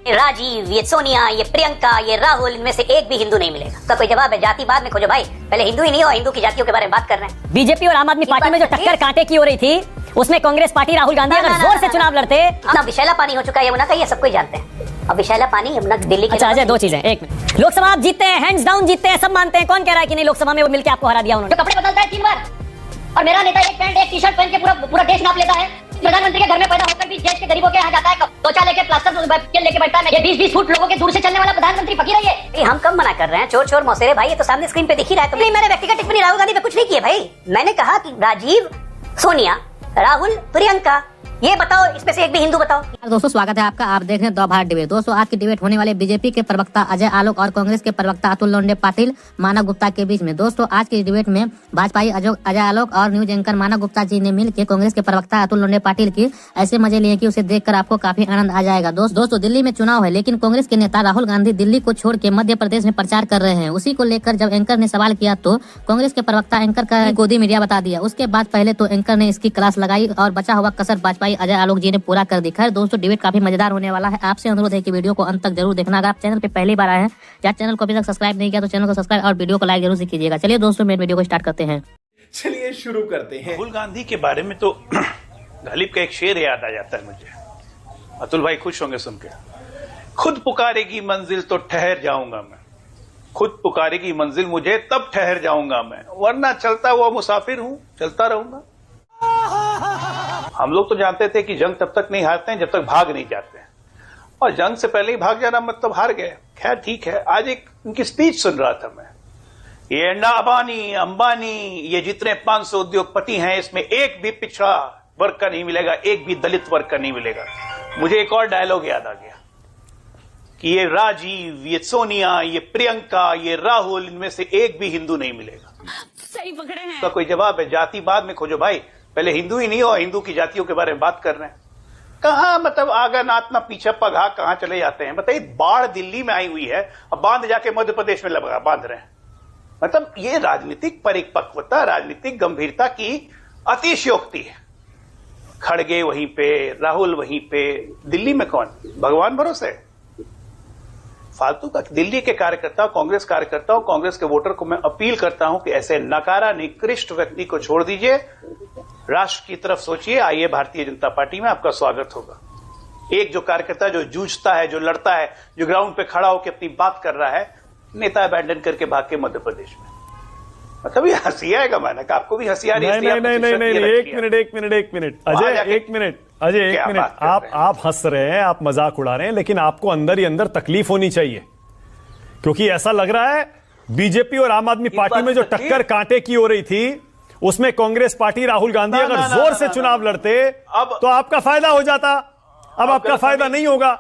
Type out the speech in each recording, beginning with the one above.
राजीव, ये सोनिया, ये प्रियंका, ये राहुल, इनमें से एक भी हिंदू नहीं मिलेगा। उसका कोई जवाब है? जाति बाद में खोजो भाई, पहले हिंदू ही नहीं हो, हिंदू की जातियों के बारे में बात कर रहे हैं। बीजेपी और आम आदमी पार्टी में जो टक्कर कांटे की हो रही थी, उसमें कांग्रेस पार्टी राहुल गांधी अगर जोर से चुनाव लड़ते। अपना विशैला पानी हो चुका है यमुना का, ये सबको जानते हैं। अब विशैला पानी यमुना दिल्ली के। अच्छा अजय, दो चीजें, एक मिनट, लोकसभा आप जीतते हैं, हैंड्स डाउन जीतते हैं, सब मानते हैं। कौन कह रहा है कि नहीं लोकसभा में वो मिलकर आपको हरा दिया उन्होंने? जो कपड़े बदलता है 3 बार और मेरा नेता एक पैंट एक टी शर्ट पहन के पूरा देश नाप लेता है। प्रधानमंत्री के घर में पैदा होकर भी देश के गरीबों के यहाँ जाता है, शौचा लेके प्लास्टर लेके बैठता है। ये 20-20 फुट लोगों के दूर से चलने वाला प्रधानमंत्री फकीर है ये। हम कब मना कर रहे हैं? चोर चोर मौसेरे भाई, ये तो सामने स्क्रीन पे दिख ही रहा है। तो नहीं, मैंने व्यक्तिगत टिप्पणी राहुल गांधी पे कुछ नहीं की है भाई। मैंने कहा कि राजीव, सोनिया, राहुल, प्रियंका, ये बताओ इसमें से एक भी हिंदू बताओ। दोस्तों स्वागत है आपका, आप देख रहे हैं दो भारत डिबेट। दोस्तों आज की डिबेट होने वाले बीजेपी के प्रवक्ता अजय आलोक और कांग्रेस के प्रवक्ता अतुल लोंडे पाटिल मानव गुप्ता के बीच में। दोस्तों आज की डिबेट में भाजपाई अजय आलोक और न्यूज एंकर मानव गुप्ता जी ने मिलकर कांग्रेस के प्रवक्ता अतुल लोंडे पाटिल की ऐसे मजे लिए कि उसे देखकर आपको काफी आनंद आ जाएगा। दोस्तों दिल्ली में चुनाव है, लेकिन कांग्रेस के नेता राहुल गांधी दिल्ली को छोड़ के मध्य प्रदेश में प्रचार कर रहे हैं। उसी को लेकर जब एंकर ने सवाल किया तो कांग्रेस के प्रवक्ता एंकर का गोदी मीडिया बता दिया। उसके बाद पहले तो एंकर ने इसकी क्लास लगाई और बचा हुआ कसर भाजपाई अजय आलोक जी ने पूरा कर दिखा। दोस्तों डिबेट काफी मजेदार होने वाला है। आपसे अनुरोध है कि वीडियो को अंत तक जरूर देखना। अगर आप चैनल पे पहली बार आए हैं या चैनल को अभी तक सब्सक्राइब नहीं किया तो चैनल को सब्सक्राइब और वीडियो को लाइक जरूर से कीजिएगा। चलिए दोस्तों मेन वीडियो को स्टार्ट करते हैं। चलिए शुरू करते हैं। राहुल गांधी के बारे में तो गालिब का एक शेर याद आ जाता है मुझे। अतुल भाई खुश होंगे सुन के। खुद पुकारेगी मंजिल तो ठहर जाऊंगा मैं, खुद पुकारेगी मंजिल मुझे तब ठहर जाऊंगा मैं, वरना चलता हुआ मुसाफिर हूं, चलता रहूंगा। हम लोग तो जानते थे कि जंग तब तक नहीं हारते हैं जब तक भाग नहीं जाते हैं, और जंग से पहले ही भाग जाना मतलब हार गए। खैर ठीक है। आज एक उनकी स्पीच सुन रहा था मैं। ये अडानी अंबानी, ये जितने 500 उद्योगपति हैं, इसमें एक भी पिछड़ा वर्ग का नहीं मिलेगा, एक भी दलित वर्ग का नहीं मिलेगा। मुझे एक और डायलॉग याद आ गया कि ये राजीव, ये सोनिया, ये प्रियंका, ये राहुल, इनमें से एक भी हिंदू नहीं मिलेगा। सही पकड़े हैं। उसका कोई जवाब है? जाति बाद में खोजो भाई, पहले हिंदू ही नहीं हो, हिंदू की जातियों के बारे में बात कर रहे हैं। कहां मतलब आगा नातना पीछे पघा कहां चले जाते हैं? बताइए, बाढ़ दिल्ली में आई हुई है, अब बांध जाके मध्य प्रदेश में बांध रहे हैं। मतलब ये राजनीतिक परिपक्वता, राजनीतिक गंभीरता की अतिशयोक्ति है। खड़गे वहीं पे, राहुल वहीं पे, दिल्ली में कौन? भगवान भरोसे फालतू का। दिल्ली के कार्यकर्ता, कांग्रेस कार्यकर्ताओं, कांग्रेस के वोटर को मैं अपील करता हूं कि ऐसे नकारा निकृष्ट व्यक्ति को छोड़ दीजिए, राष्ट्र की तरफ सोचिए। आइए भारतीय जनता पार्टी में आपका स्वागत होगा। एक जो कार्यकर्ता जो जूझता है, जो लड़ता है, जो ग्राउंड पे खड़ा होकर अपनी बात कर रहा है, नेता अबैंडन करके भाग के मध्य प्रदेश में। मतलब ये हंसी आएगा। मैंने कहा आपको भी हंसी आ रही है? नहीं, एक मिनट अजय, एक मिनट। आप हंस रहे हैं, आप मजाक उड़ा रहे हैं, लेकिन आपको अंदर ही अंदर तकलीफ होनी चाहिए, क्योंकि ऐसा लग रहा है बीजेपी और आम आदमी पार्टी में जो टक्कर कांटे की हो रही थी, उसमें कांग्रेस पार्टी राहुल गांधी अगर जोर से चुनाव लड़ते तो आपका फायदा हो जाता। अब आपका फायदा नहीं होगा,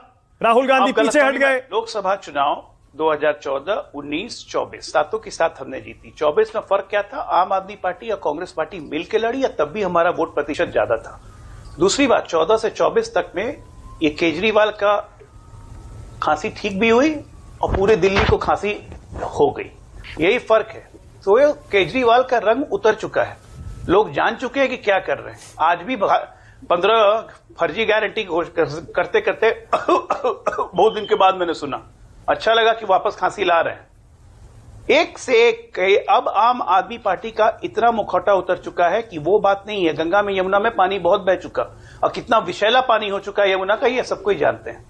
राहुल गांधी पीछे हट गए। लोकसभा चुनाव 2014, 19, 24 सातों के साथ हमने जीती। 24 में फर्क क्या था? आम आदमी पार्टी या कांग्रेस पार्टी मिलकर लड़ी, या तब भी हमारा वोट प्रतिशत ज्यादा था। दूसरी बात, 14 से 24 तक में ये केजरीवाल का खांसी ठीक भी हुई और पूरे दिल्ली को खांसी हो गई। यही फर्क है। तो ये केजरीवाल का रंग उतर चुका है, लोग जान चुके हैं कि क्या कर रहे हैं। आज भी 15 फर्जी गारंटी करते करते बहुत दिन के बाद मैंने सुना, अच्छा लगा कि वापस खांसी ला रहे हैं। एक से एक। अब आम आदमी पार्टी का इतना मुखौटा उतर चुका है कि वो बात नहीं है। गंगा में, यमुना में पानी बहुत बह चुका, और कितना विषैला पानी हो चुका है यमुना का, ये सबको ही जानते हैं।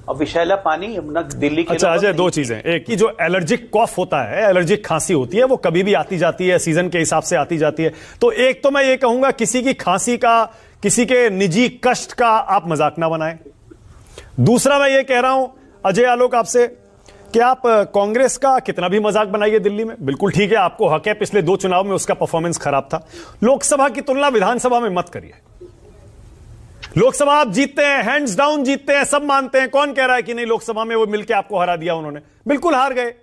अब विषैला पानी यमुना दिल्ली के। अच्छा अजय, दो चीजें। एक की जो एलर्जिक कॉफ होता है, एलर्जिक खांसी होती है, वो कभी भी आती जाती है, सीजन के हिसाब से आती जाती है। तो एक तो मैं ये कहूंगा, किसी की खांसी का, किसी के निजी कष्ट का आप मजाक ना बनाएं। दूसरा मैं ये कह रहा हूं अजय आलोक आपसे कि आप कांग्रेस का कितना भी मजाक बनाइए दिल्ली में, बिल्कुल ठीक है, आपको हक है। पिछले 2 चुनाव में उसका परफॉर्मेंस खराब था। लोकसभा की तुलना विधानसभा में मत करिए। लोकसभा आप जीतते हैं, हैंड्स डाउन जीतते हैं, सब मानते हैं। कौन कह रहा है कि नहीं लोकसभा में वो मिलकर आपको हरा दिया उन्होंने? बिल्कुल हार गए।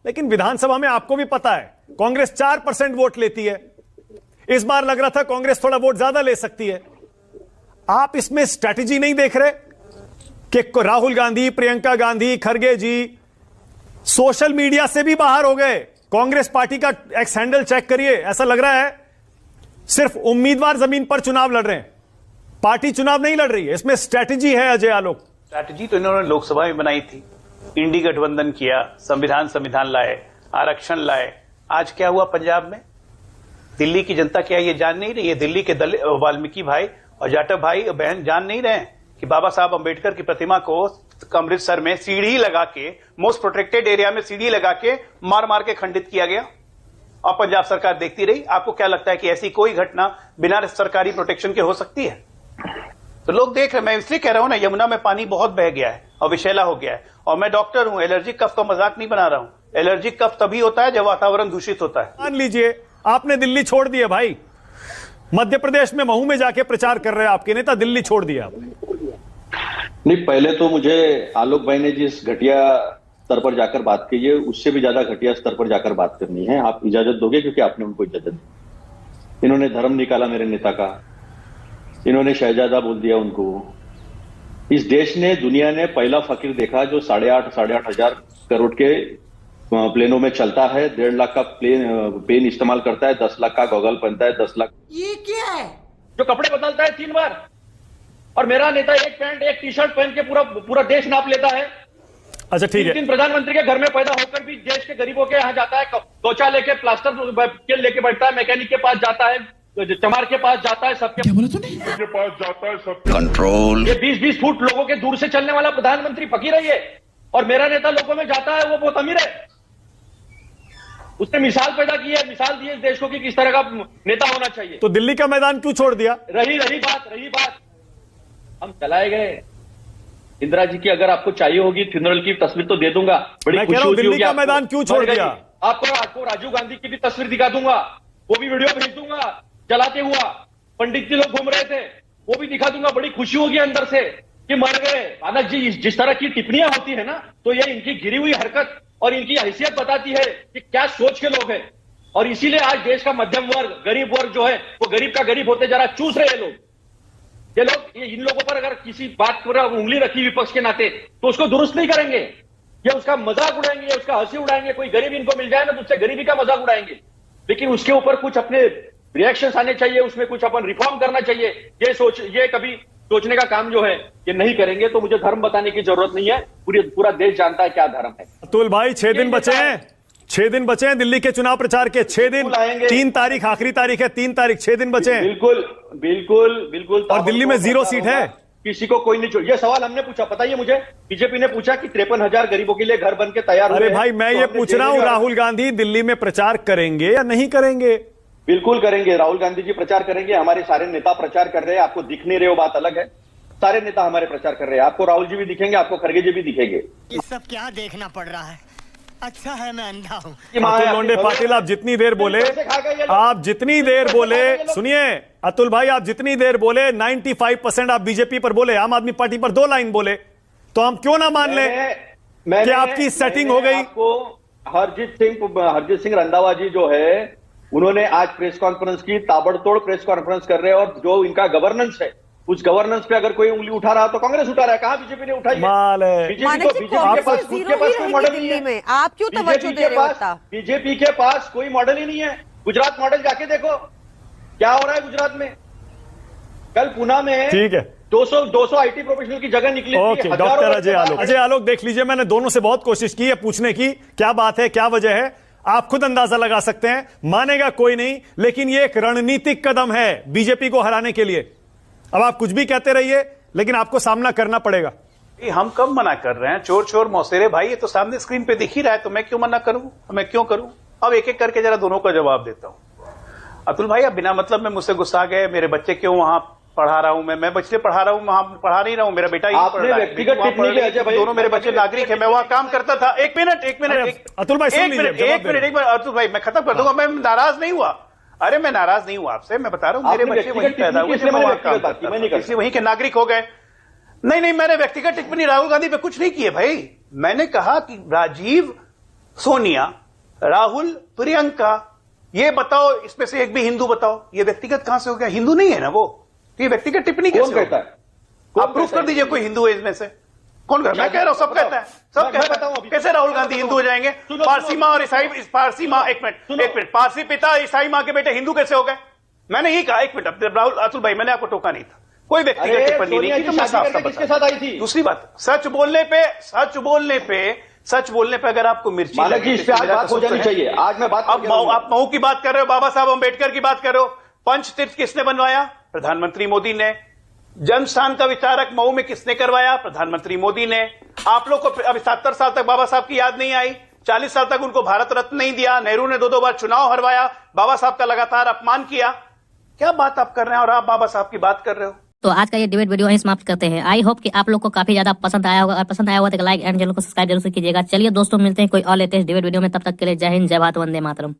लेकिन विधानसभा में आपको भी पता है कांग्रेस 4% वोट लेती है। इस बार लग रहा था कांग्रेस थोड़ा वोट ज्यादा ले सकती है। आप इसमें स्ट्रैटेजी नहीं देख रहे कि राहुल गांधी, प्रियंका गांधी, खड़गे जी सोशल मीडिया से भी बाहर हो गए। कांग्रेस पार्टी का एक्स हैंडल चेक करिए, ऐसा लग रहा है सिर्फ उम्मीदवार जमीन पर चुनाव लड़ रहे हैं, पार्टी चुनाव नहीं लड़ रही है। इसमें स्ट्रैटेजी है अजय आलोक। स्ट्रैटेजी तो इन्होंने लोकसभा में बनाई थी, इंडी गठबंधन किया, संविधान लाए, आरक्षण लाए। आज क्या हुआ पंजाब में? दिल्ली की जनता क्या ये जान नहीं रही है? दिल्ली के वाल्मीकि भाई और जाटव भाई और बहन जान नहीं रहे हैं कि बाबा साहब अंबेडकर की प्रतिमा को अमृतसर में सीढ़ी लगा के, मोस्ट प्रोटेक्टेड एरिया में सीढ़ी लगा के मार मार के खंडित किया गया और पंजाब सरकार देखती रही। आपको क्या लगता है कि ऐसी कोई घटना बिना सरकारी प्रोटेक्शन के हो सकती है? तो लोग देख रहे। मैं इसलिए कह रहा हूं ना, यमुना में पानी बहुत बह गया है और विषैला हो गया है। और मैं डॉक्टर हूं, एलर्जिक कफ का मजाक नहीं बना रहा हूं। एलर्जिक कफ तभी होता है जब वातावरण दूषित होता है। मान लीजिए आपने दिल्ली छोड़ दिया भाई, मध्य प्रदेश में महू में जाके प्रचार कर रहे हैं आपके नेता, दिल्ली छोड़ दिया आपने। नहीं, पहले तो मुझे आलोक भाई ने जिस घटिया स्तर पर जाकर बात की है, उससे भी ज्यादा घटिया स्तर पर जाकर बात करनी है। आप इजाजत दोगे? क्योंकि आपने उनको इजाजत दी। इन्होंने धर्म निकाला मेरे नेता का, इन्होंने शहजादा बोल दिया उनको। इस देश ने, दुनिया ने पहला फकीर देखा जो 8,500 करोड़ के प्लेनों में चलता है, 1.5 लाख का पेन इस्तेमाल करता है, 10 लाख का गॉगल पहनता है, 10 लाख। ये क्या है जो कपड़े बदलता है 3 बार, और मेरा नेता एक पैंट एक टी शर्ट पहन के पूरा देश नाप लेता है। अच्छा ठीक है। प्रधानमंत्री के घर में पैदा होकर भी देश के गरीबों के यहाँ जाता है, त्वचा लेके, प्लास्टर के लेके बैठता है, मैकेनिक के पास जाता है, चमार के पास जाता है, सबके पास जाता है, सब कंट्रोल। ये 20-20 फुट लोगों के दूर से चलने वाला प्रधानमंत्री फकीर है ये, और मेरा नेता लोगों में जाता है, वो बहुत अमीर है। उसने मिसाल पैदा की है, मिसाल दी है इस देश को कि किस तरह का नेता होना चाहिए। तो दिल्ली का मैदान क्यों छोड़ दिया? रही बात हम चलाए गए। इंदिरा जी की अगर आपको चाहिए होगी फ्यूनरल की तस्वीर तो दे दूंगा। बड़ी खुशी होगी। दिल्ली का मैदान क्यों छोड़ दिया? आपको राजीव गांधी की भी तस्वीर दिखा दूंगा, वो भी वीडियो भेज दूंगा जलाते हुआ। पंडित जी लोग घूम रहे थे, वो भी दिखा दूंगा। बड़ी खुशी होगी अंदर से कि मर गए। मानक जी, जिस तरह की टिप्पणियां होती है ना, तो ये इनकी गिरी हुई हरकत और इनकी हैसियत बताती है कि क्या सोच के लोग हैं। और इसीलिए आज देश का मध्यम वर्ग, गरीब वर्ग जो है, वो गरीब का गरीब होते जा रहा, चूस रहे हैं लोग। ये लोग, इन लोगों पर अगर किसी बात पर उंगली रखी विपक्ष के नाते, तो उसको दुरुस्त नहीं करेंगे, ये उसका मजाक उड़ाएंगे, उसका हंसी उड़ाएंगे। कोई गरीब इनको मिल जाए ना, तो उससे गरीबी का मजाक उड़ाएंगे। लेकिन उसके ऊपर कुछ अपने रिएक्शंस आने चाहिए, उसमें कुछ अपन रिफॉर्म करना चाहिए। ये कभी सोचने का काम जो है ये नहीं करेंगे, तो मुझे धर्म बताने की जरूरत नहीं है। पूरा देश जानता है क्या धर्म है। अतुल भाई, 6 दिन बचे हैं, 6 दिन बचे हैं दिल्ली के चुनाव प्रचार के। 6 दिन, 3 तारीख आखिरी तारीख है, 3 तारीख, 6 दिन बचे हैं। बिल्कुल। और दिल्ली में 0 सीट है, किसी को कोई नहीं छोड़। ये सवाल हमने पूछा, पता है मुझे, बीजेपी ने पूछा कि 53,000 गरीबों के लिए घर बन के तैयार हुए। अरे भाई, मैं ये पूछ रहा हूं, राहुल गांधी दिल्ली में प्रचार करेंगे या नहीं करेंगे? बिल्कुल करेंगे। राहुल गांधी जी प्रचार करेंगे, हमारे सारे नेता प्रचार कर रहे हैं। आपको दिख नहीं रहे हो, बात अलग है। सारे नेता हमारे प्रचार कर रहे हैं। आपको राहुल जी भी दिखेंगे, आपको खड़गे जी भी दिखेंगे। ये सब क्या देखना पड़ रहा है? अच्छा है मैं अंधा हूँ। अतुल लोंडे पाटिल, आप जितनी देर बोले, सुनिए अतुल भाई, आप जितनी देर बोले 95% आप बीजेपी पर बोले, आम आदमी पार्टी पर 2 लाइन बोले, तो हम क्यों ना मान लें कि आपकी सेटिंग हो गई? हरजीत सिंह रंधावा जी जो है, उन्होंने आज प्रेस कॉन्फ्रेंस की, ताबड़तोड़ प्रेस कॉन्फ्रेंस कर रहे हैं। और जो इनका गवर्नेंस है, उस गवर्नेंस पे अगर कोई उंगली उठा रहा तो कांग्रेस उठा रहा है। कहां बीजेपी ने उठाई है? बीजेपी के पास कोई मॉडल नहीं है। आप क्यों तवज्जो दे रहे हो? बीजेपी के पास कोई मॉडल ही नहीं है। गुजरात मॉडल जाके देखो क्या हो रहा है गुजरात में। कल पुणे में, ठीक है, 200 आईटी प्रोफेशनल की जगह निकली। ओके, डॉक्टर अजय आलोक देख लीजिए, मैंने दोनों से बहुत कोशिश की है पूछने की क्या बात है, क्या वजह है। आप खुद अंदाजा लगा सकते हैं, मानेगा कोई नहीं, लेकिन ये एक रणनीतिक कदम है बीजेपी को हराने के लिए। अब आप कुछ भी कहते रहिए, लेकिन आपको सामना करना पड़ेगा। हम कब मना कर रहे हैं? चोर मौसेरे भाई, ये तो सामने स्क्रीन पे दिख ही रहा है, तो मैं क्यों मना करूं? मैं क्यों करूं? अब एक एक करके जरा दोनों का जवाब देता हूं। अतुल भाई, आप बिना मतलब में मुझसे गुस्सा गए। मेरे बच्चे क्यों वहां पढ़ा रहा हूं? मैं बच्चे पढ़ा रहा हूं, वहां पढ़ा नहीं रहा हूं। मेरा बेटा यही पढ़ रहा है, दोनों मेरे बच्चे नागरिक है। मैं वहां काम करता था। एक मिनट अतुल भाई, एक मिनट अतुल भाई, मैं खत्म कर दूंगा। मैं नाराज नहीं हुआ। अरे मैं नाराज नहीं हूं आपसे, मैं बता रहा हूं मेरे बच्चे वहीं पैदा हुए, वहीं के नागरिक हो गए। नहीं, मैंने व्यक्तिगत टिप्पणी राहुल गांधी पे कुछ नहीं की है भाई। मैंने कहा कि राजीव, सोनिया, राहुल, प्रियंका, ये बताओ, इसमें से एक भी हिंदू बताओ। ये व्यक्तिगत कहां से हो गया? हिंदू नहीं है ना वो, तो ये व्यक्तिगत टिप्पणी कैसे कहता है? आप प्रूफ कर दीजिए कोई हिंदू है इसमें से। कौन कहता है? मैं कह रहा हूं सब कहता है, सब कहता है। कैसे राहुल गांधी हिंदू हो जाएंगे? पारसी मां और ईसाई, पारसी मां, एक मिनट, पारसी पिता ईसाई मां के बेटे हिंदू कैसे हो गए? मैंने यही कहा। एक मिनट, राहुल, अतुल भाई, मैंने आपको टोका नहीं था। कोई व्यक्तिगत टिप्पणी नहीं की, तो मैं साफ साफ किसके साथ आई थी? दूसरी बात, सच बोलने पे अगर आपको मिर्ची मालक जी, इस पे आज बात हो जानी चाहिए। आज मैं बात आप मऊ की बात कर रहे हो, बाबा साहब अम्बेडकर की बात कर रहे हो। पंचतीर्थ किसने बनवाया? प्रधानमंत्री मोदी ने। जन्मस्थान का विचारक मऊ में किसने करवाया? प्रधानमंत्री मोदी ने। आप लोग को अभी 70 साल तक बाबा साहब की याद नहीं आई, 40 साल तक उनको भारत रत्न नहीं दिया, नेहरू ने 2 बार चुनाव हरवाया, बाबा साहब का लगातार अपमान किया। क्या बात आप कर रहे हैं और आप बाबा साहब की बात कर रहे हो? तो आज का ये डिबेट वीडियो यहीं समाप्त करते हैं। आई होप कि आप लोग को काफी ज्यादा पसंद आया होगा, और पसंद आया होगा तो लाइक एंड चैनल को सब्सक्राइब जरूर से कीजिएगा। चलिए दोस्तों, मिलते हैं कोई और लेटेस्ट डिबेट वीडियो में, तब तक के लिए जय हिंद, जय भारत, वंदे मातरम।